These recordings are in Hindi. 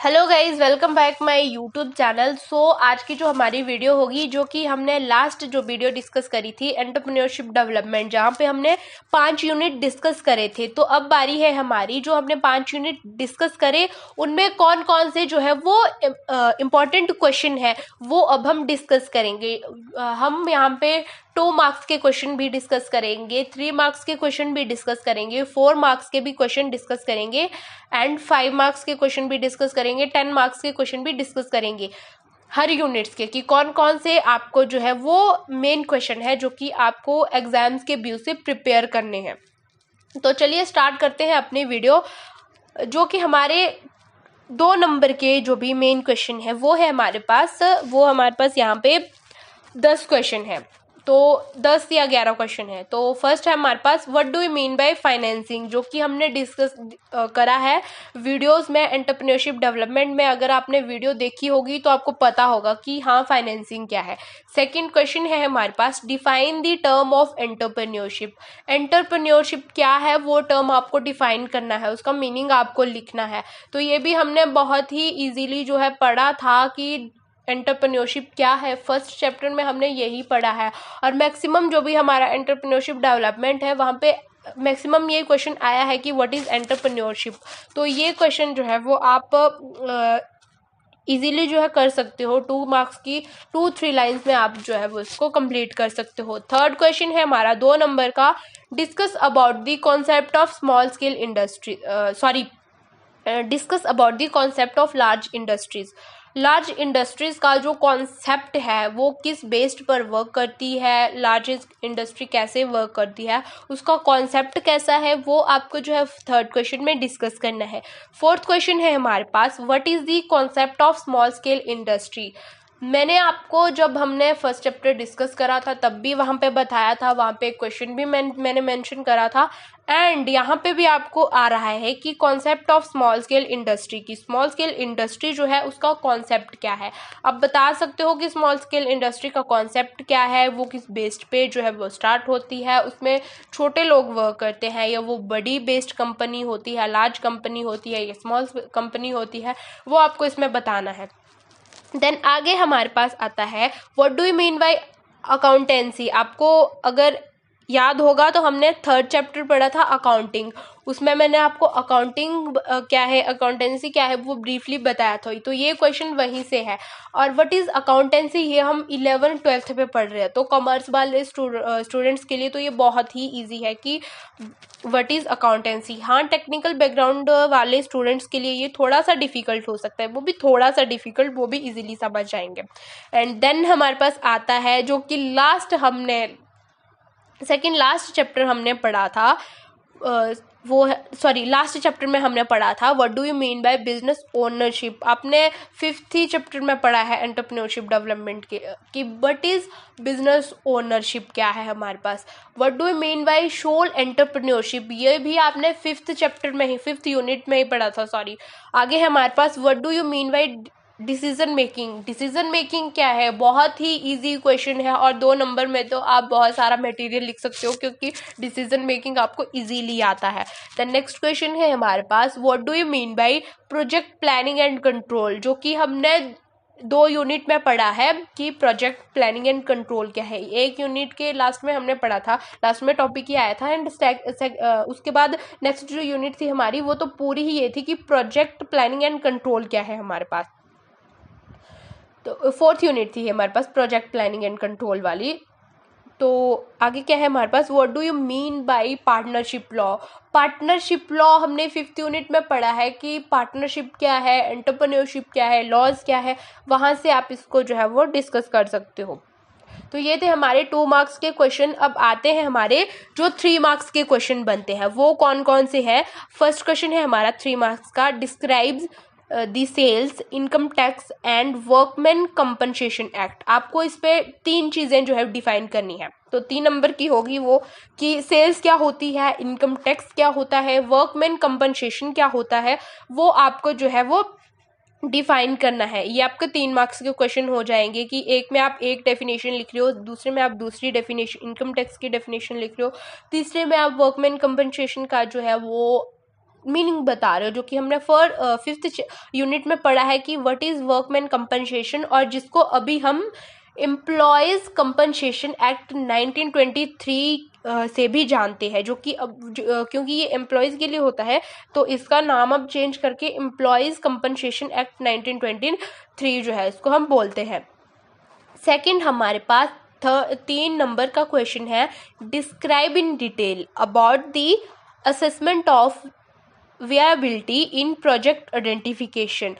Hello guys, welcome back my YouTube channel. आज की जो हमारी वीडियो होगी, जो कि हमने लास्ट जो वीडियो डिस्कस करी थी एंटरप्रेन्योरशिप डेवलपमेंट, जहाँ पे हमने 5 यूनिट डिस्कस करे थे। तो अब बारी है हमारी, जो हमने 5 यूनिट डिस्कस करे उनमें कौन कौन से जो है वो इम्पॉर्टेंट क्वेश्चन है वो अब हम डिस्कस करेंगे। हम यहाँ पे 2 मार्क्स के क्वेश्चन भी डिस्कस करेंगे, 3 मार्क्स के क्वेश्चन भी डिस्कस करेंगे, 4 मार्क्स के भी क्वेश्चन डिस्कस करेंगे एंड 5 मार्क्स के क्वेश्चन भी डिस्कस करेंगे, 10 मार्क्स के क्वेश्चन भी डिस्कस करेंगे हर यूनिट्स के, कि कौन कौन से आपको जो है वो मेन क्वेश्चन है जो कि आपको एग्जाम्स के व्यू से प्रिपेयर करने हैं। तो चलिए स्टार्ट करते हैं अपनी वीडियो। जो कि हमारे 2 नंबर के जो भी मेन क्वेश्चन है वो हमारे पास यहाँ पे 10 क्वेश्चन है। तो 10 या 11 क्वेश्चन है। तो फर्स्ट है हमारे पास, what do you mean by financing, जो कि हमने डिस्कस करा है वीडियोस में एंटरप्रेन्योरशिप डेवलपमेंट में। अगर आपने वीडियो देखी होगी तो आपको पता होगा कि हाँ फाइनेंसिंग क्या है। सेकंड क्वेश्चन है हमारे पास, define the term of entrepreneurship. Entrepreneurship क्या है वो टर्म आपको डिफाइन करना है, उसका मीनिंग आपको लिखना है। तो ये भी हमने बहुत ही इजीली जो है पढ़ा था कि एंटरप्रेन्योरशिप क्या है। फर्स्ट चैप्टर में हमने यही पढ़ा है और मैक्सिमम जो भी हमारा एंटरप्रेन्योरशिप डेवलपमेंट है वहाँ पे मैक्सिमम ये क्वेश्चन आया है कि व्हाट इज़ एंटरप्रेन्योरशिप। तो ये क्वेश्चन जो है वो आप इजीली जो है कर सकते हो। 2 मार्क्स की 2-3 लाइंस में आप जो है वो इसको कंप्लीट कर सकते हो। थर्ड क्वेश्चन है हमारा 2 नंबर का, discuss about the concept of small scale industry discuss about the concept of large industries. Large industries का जो कॉन्सेप्ट है वो किस बेस्ड पर वर्क करती है, लार्ज इंडस्ट्री कैसे वर्क करती है, उसका कॉन्सेप्ट कैसा है, वो आपको जो है थर्ड क्वेश्चन में डिस्कस करना है। फोर्थ क्वेश्चन है हमारे पास, what is the concept of small scale industry. मैंने आपको जब हमने फर्स्ट चैप्टर डिस्कस करा था तब भी वहाँ पे बताया था, वहाँ पे क्वेश्चन भी मैंने मेंशन करा था एंड यहाँ पे भी आपको आ रहा है कि concept of small scale industry की, स्मॉल स्केल इंडस्ट्री जो है उसका कॉन्सेप्ट क्या है। आप बता सकते हो कि स्मॉल स्केल इंडस्ट्री का कॉन्सेप्ट क्या है, वो किस बेस्ड पे जो है वो स्टार्ट होती है, उसमें छोटे लोग वर्क करते हैं या वो बड़ी बेस्ड कंपनी होती है, लार्ज कंपनी होती है या स्मॉल कंपनी होती है, वो आपको इसमें बताना है। देन आगे हमारे पास आता है, what do you mean bye accountancy. आपको अगर याद होगा तो हमने थर्ड चैप्टर पढ़ा था अकाउंटिंग, उसमें मैंने आपको अकाउंटिंग क्या है, अकाउंटेंसी क्या है वो ब्रीफली बताया था। तो ये क्वेश्चन वहीं से है। और व्हाट इज़ अकाउंटेंसी, ये हम 11th-12th पे पढ़ रहे हैं। तो कॉमर्स वाले स्टूडेंट्स के लिए तो ये बहुत ही ईजी है कि व्हाट इज़ अकाउंटेंसी। हाँ, टेक्निकल बैकग्राउंड वाले स्टूडेंट्स के लिए ये थोड़ा सा डिफिकल्ट हो सकता है, वो भी थोड़ा सा डिफिकल्ट, वो भी इजीली समझ जाएंगे। एंड देन हमारे पास आता है जो कि सेकेंड लास्ट चैप्टर हमने पढ़ा था, लास्ट चैप्टर में हमने पढ़ा था what do you mean by business ownership. आपने 5th ही चैप्टर में पढ़ा है एंटरप्रेन्योरशिप डेवलपमेंट के कि व्हाट इज बिजनेस ओनरशिप क्या है हमारे पास। What do you mean by sole entrepreneurship, ये भी आपने 5th चैप्टर में ही 5th यूनिट में ही पढ़ा था। आगे हमारे पास what do you mean by decision making. Decision making क्या है, बहुत ही इजी क्वेश्चन है और 2 नंबर में तो आप बहुत सारा मटेरियल लिख सकते हो क्योंकि डिसीजन मेकिंग आपको इजीली आता है। द नेक्स्ट क्वेश्चन है हमारे पास, what do you mean by project planning and control, जो कि हमने 2 यूनिट में पढ़ा है कि प्रोजेक्ट प्लानिंग एंड कंट्रोल क्या है। एक यूनिट के लास्ट में हमने पढ़ा था, लास्ट में टॉपिक ही आया था एंड उसके बाद नेक्स्ट जो यूनिट थी हमारी वो तो पूरी ही ये थी कि प्रोजेक्ट प्लानिंग एंड कंट्रोल क्या है हमारे पास। तो 4th यूनिट थी हमारे पास प्रोजेक्ट प्लानिंग एंड कंट्रोल वाली। तो आगे क्या है हमारे पास, what do you mean by partnership law. Partnership law हमने 5th यूनिट में पढ़ा है कि पार्टनरशिप क्या है, एंटरप्रेन्योरशिप क्या है, लॉज क्या है, वहाँ से आप इसको जो है वो डिस्कस कर सकते हो। तो ये थे हमारे 2 मार्क्स के क्वेश्चन। अब आते हैं हमारे जो 3 मार्क्स के क्वेश्चन बनते हैं, वो कौन कौन से हैं। फर्स्ट क्वेश्चन है हमारा 3 मार्क्स का, describes the sales, income tax and workman compensation act. आपको इस पे 3 चीज़ें जो है डिफाइन करनी है। तो 3 नंबर की होगी वो कि सेल्स क्या होती है, इनकम टैक्स क्या होता है, वर्कमैन कंपनसेशन क्या होता है, वो आपको जो है वो डिफाइन करना है। ये आपके 3 मार्क्स के क्वेश्चन हो जाएंगे कि एक में आप एक डेफिनेशन लिख रहे हो, दूसरे में आप दूसरी डेफिनेशन इनकम टैक्स की डेफिनेशन लिख रहे हो, तीसरे में आप वर्कमैन कंपनसेशन का जो है वो मीनिंग बता रहे हो, जो कि हमने फिफ्थ यूनिट में पढ़ा है कि व्हाट इज़ वर्कमैन कंपनसेशन, और जिसको अभी हम एम्प्लॉयज़ कंपनसेशन एक्ट 1923 से भी जानते हैं, जो कि अब क्योंकि ये एम्प्लॉयज़ के लिए होता है तो इसका नाम अब चेंज करके एम्प्लॉयज़ कंपनसेशन एक्ट 1923 जो है इसको हम बोलते हैं। सेकंड हमारे पास 3 नंबर का क्वेश्चन है, describe in detail about the assessment of viability in project identification.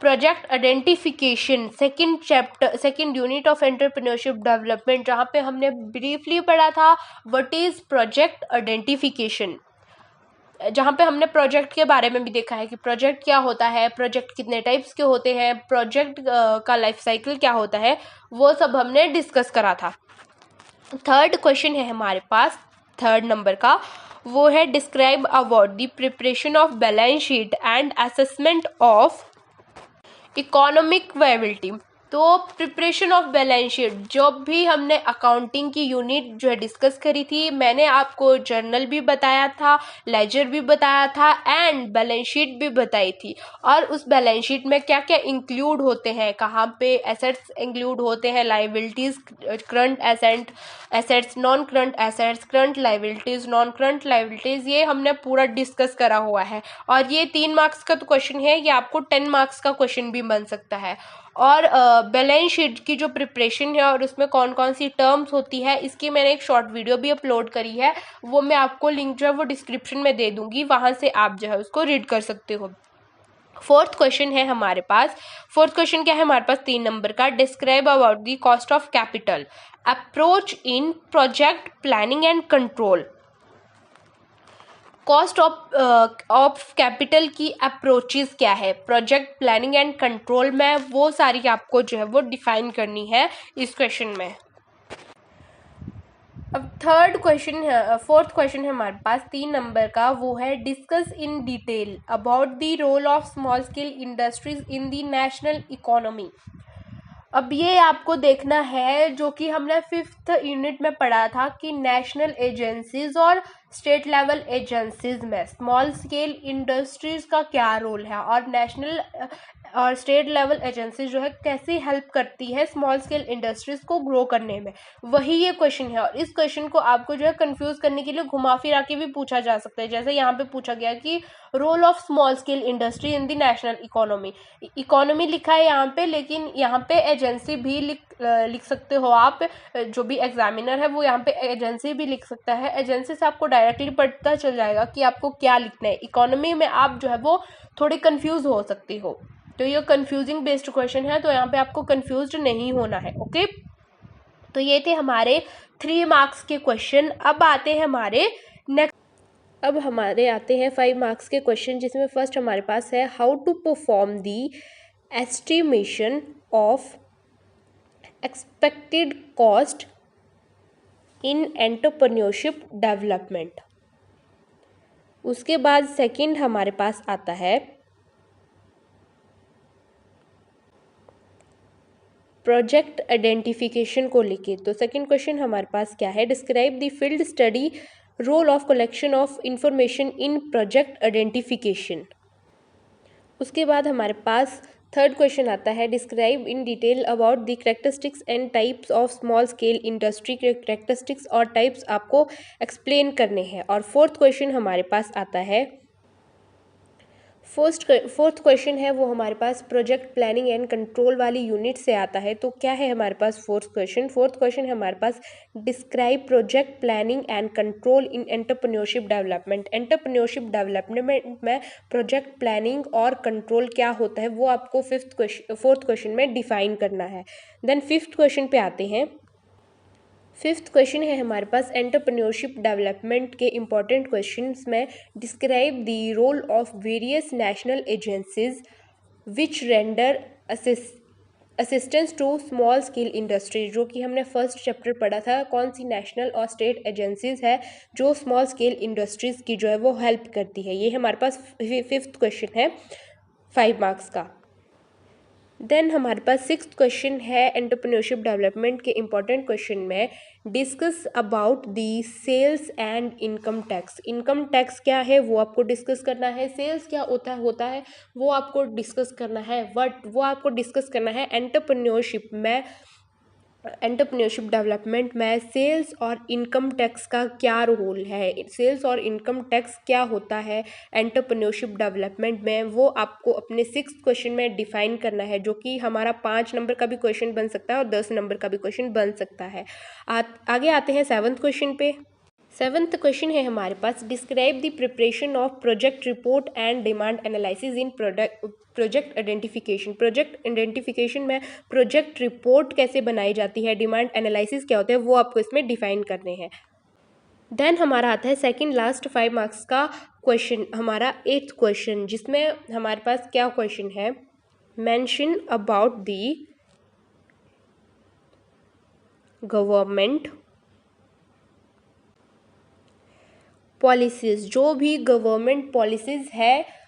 Project identification second unit of entrepreneurship development, जहाँ पे हमने ब्रीफली पढ़ा था व्हाट इज प्रोजेक्ट आइडेंटिफिकेशन, जहाँ पे हमने प्रोजेक्ट के बारे में भी देखा है कि प्रोजेक्ट क्या होता है, प्रोजेक्ट कितने टाइप्स के होते हैं, प्रोजेक्ट का लाइफ साइकिल क्या होता है, वो सब हमने डिस्कस करा था। थर्ड क्वेश्चन है हमारे पास 3rd नंबर का, वो है describe about the preparation of balance sheet and assessment of economic viability. तो प्रिपरेशन ऑफ बैलेंस शीट, जो भी हमने अकाउंटिंग की यूनिट जो है डिस्कस करी थी, मैंने आपको जर्नल भी बताया था, लेजर भी बताया था एंड बैलेंस शीट भी बताई थी। और उस बैलेंस शीट में क्या क्या इंक्लूड होते हैं, कहाँ पे एसेट्स इंक्लूड होते हैं, liabilities, current assets, non current assets, current liabilities, non current liabilities, ये हमने पूरा डिस्कस करा हुआ है। और ये 3 मार्क्स का तो क्वेश्चन है, ये आपको 10 मार्क्स का क्वेश्चन भी बन सकता है। और बैलेंस शीट की जो प्रिपरेशन है और उसमें कौन कौन सी टर्म्स होती है, इसकी मैंने एक शॉर्ट वीडियो भी अपलोड करी है, वो मैं आपको लिंक जो है वो डिस्क्रिप्शन में दे दूंगी, वहाँ से आप जो है उसको रीड कर सकते हो। फोर्थ क्वेश्चन है हमारे पास, फोर्थ क्वेश्चन क्या है हमारे पास 3 नंबर का, describe about the cost of capital approach in project planning and control. Cost of capital की अप्रोचेस क्या है प्रोजेक्ट प्लानिंग एंड कंट्रोल में, वो सारी आपको जो है वो डिफाइन करनी है इस क्वेश्चन में। अब फोर्थ क्वेश्चन है हमारे पास 3 नंबर का, वो है discuss in detail about the role of small scale industries in the national economy. अब ये आपको देखना है, जो कि हमने 5th यूनिट में पढ़ा था कि नेशनल एजेंसीज और स्टेट लेवल एजेंसीज में स्मॉल स्केल इंडस्ट्रीज का क्या रोल है, और नेशनल और स्टेट लेवल एजेंसीज जो है कैसे हेल्प करती है स्मॉल स्केल इंडस्ट्रीज को ग्रो करने में, वही ये क्वेश्चन है। और इस क्वेश्चन को आपको जो है कंफ्यूज करने के लिए घुमा फिरा के भी पूछा जा सकता है, जैसे यहाँ पे पूछा गया कि role of small scale industry in the national economy. Economy लिखा है यहाँ पे, लेकिन यहाँ पे एजेंसी भी लिख सकते हो आप, जो भी एग्जामिनर है वो यहाँ पे एजेंसी भी लिख सकता है। एजेंसी से आपको डायरेक्टली पता चल जाएगा कि आपको क्या लिखना है। इकोनॉमी में आप जो है वो थोड़े कंफ्यूज हो सकती हो, तो ये कंफ्यूजिंग बेस्ड क्वेश्चन है, तो यहाँ पे आपको कंफ्यूज नहीं होना है। ओके, तो ये थे हमारे 3 मार्क्स के क्वेश्चन। अब आते हैं हमारे नेक्स्ट, अब हमारे आते हैं 5 मार्क्स के क्वेश्चन, जिसमें फर्स्ट हमारे पास है how to perform the estimation of expected cost in entrepreneurship development. उसके बाद सेकंड हमारे पास आता है प्रोजेक्ट आइडेंटिफिकेशन को लेके। तो सेकंड क्वेश्चन हमारे पास क्या है, describe the field study role of collection of information in project identification. उसके बाद हमारे पास थर्ड क्वेश्चन आता है, describe in detail about the characteristics and types of small scale industry. Characteristics और टाइप्स आपको एक्सप्लेन करने हैं। और फोर्थ क्वेश्चन हमारे पास आता है, फोर्थ क्वेश्चन है वो हमारे पास प्रोजेक्ट प्लानिंग एंड कंट्रोल वाली यूनिट से आता है। तो क्या है हमारे पास फोर्थ क्वेश्चन है हमारे पास, describe project planning and control in entrepreneurship development. Entrepreneurship development में प्रोजेक्ट प्लानिंग और कंट्रोल क्या होता है वो आपको फोर्थ क्वेश्चन में डिफाइन करना है। देन फिफ्थ क्वेश्चन पे आते हैं। फिफ्थ क्वेश्चन है हमारे पास एंटरप्रेन्योरशिप डेवलपमेंट के इम्पॉर्टेंट क्वेश्चंस में, describe the role of various national agencies which render assistance to small scale industry. जो कि हमने फर्स्ट चैप्टर पढ़ा था, कौन सी नेशनल और स्टेट एजेंसीज है जो स्मॉल स्केल इंडस्ट्रीज की जो है वो हेल्प करती है। ये हमारे पास फिफ्थ क्वेश्चन है 5 मार्क्स का। देन हमारे पास 6th क्वेश्चन है एंटरप्रेन्योरशिप डेवलपमेंट के इम्पॉर्टेंट क्वेश्चन में, discuss about the sales and income tax. Income tax क्या है वो आपको डिस्कस करना है, सेल्स क्या होता है वो आपको डिस्कस करना है, वो आपको डिस्कस करना है एंटरप्रेन्योरशिप डेवलपमेंट में सेल्स और इनकम टैक्स का क्या रोल है, सेल्स और इनकम टैक्स क्या होता है एंटरप्रेन्योरशिप डेवलपमेंट में, वो आपको अपने 6th क्वेश्चन में डिफाइन करना है, जो कि हमारा 5 नंबर का भी क्वेश्चन बन सकता है और 10 नंबर का भी क्वेश्चन बन सकता है। आगे आते हैं 7th क्वेश्चन पे। 7th क्वेश्चन है हमारे पास, describe the preparation of project report and demand analysis in project identification. Project identification में प्रोजेक्ट रिपोर्ट कैसे बनाई जाती है, डिमांड एनालिसिस क्या होता है, वो आपको इसमें डिफाइन करने हैं। देन हमारा आता है सेकंड लास्ट 5 मार्क्स का क्वेश्चन, हमारा 8th क्वेश्चन, जिसमें हमारे पास क्या क्वेश्चन है, mention about the government policies. जो भी गवर्नमेंट पॉलिसीज़ है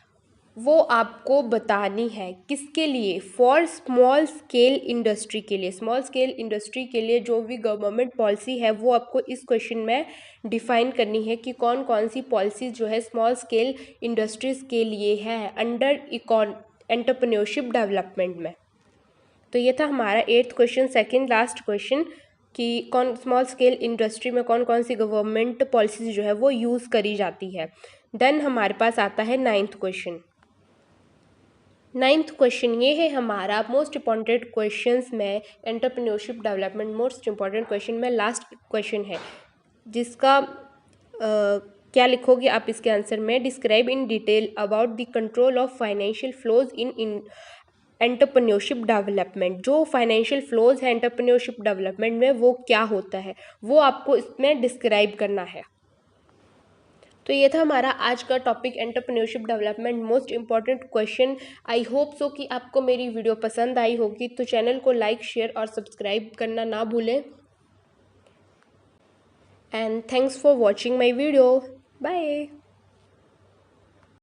वो आपको बतानी है, किसके लिए, फॉर स्मॉल स्केल इंडस्ट्री के लिए। स्मॉल स्केल इंडस्ट्री के लिए जो भी गवर्नमेंट पॉलिसी है वो आपको इस क्वेश्चन में डिफाइन करनी है कि कौन कौन सी पॉलिसीज़ जो है स्मॉल स्केल इंडस्ट्रीज़ के लिए है अंडर एंटरप्रेन्योरशिप डेवलपमेंट में। तो ये था हमारा 8th question, second last question, कि कौन स्मॉल स्केल इंडस्ट्री में कौन कौन सी गवर्नमेंट पॉलिसीज जो है वो यूज़ करी जाती है। देन हमारे पास आता है 9th क्वेश्चन। 9th क्वेश्चन ये है हमारा मोस्ट इम्पॉर्टेंट क्वेश्चंस में entrepreneurship development, most important question में लास्ट क्वेश्चन है, जिसका क्या लिखोगे आप इसके आंसर में, describe in detail about the control of financial flows in entrepreneurship development. जो फाइनेंशियल फ्लोज है एंटरप्रेन्योरशिप डेवलपमेंट में वो क्या होता है वो आपको इसमें डिस्क्राइब करना है। तो ये था हमारा आज का topic entrepreneurship development, most important question. I hope so कि आपको मेरी वीडियो पसंद आई होगी, तो चैनल को लाइक, शेयर और सब्सक्राइब करना ना भूलें। And thanks for watching my video. Bye.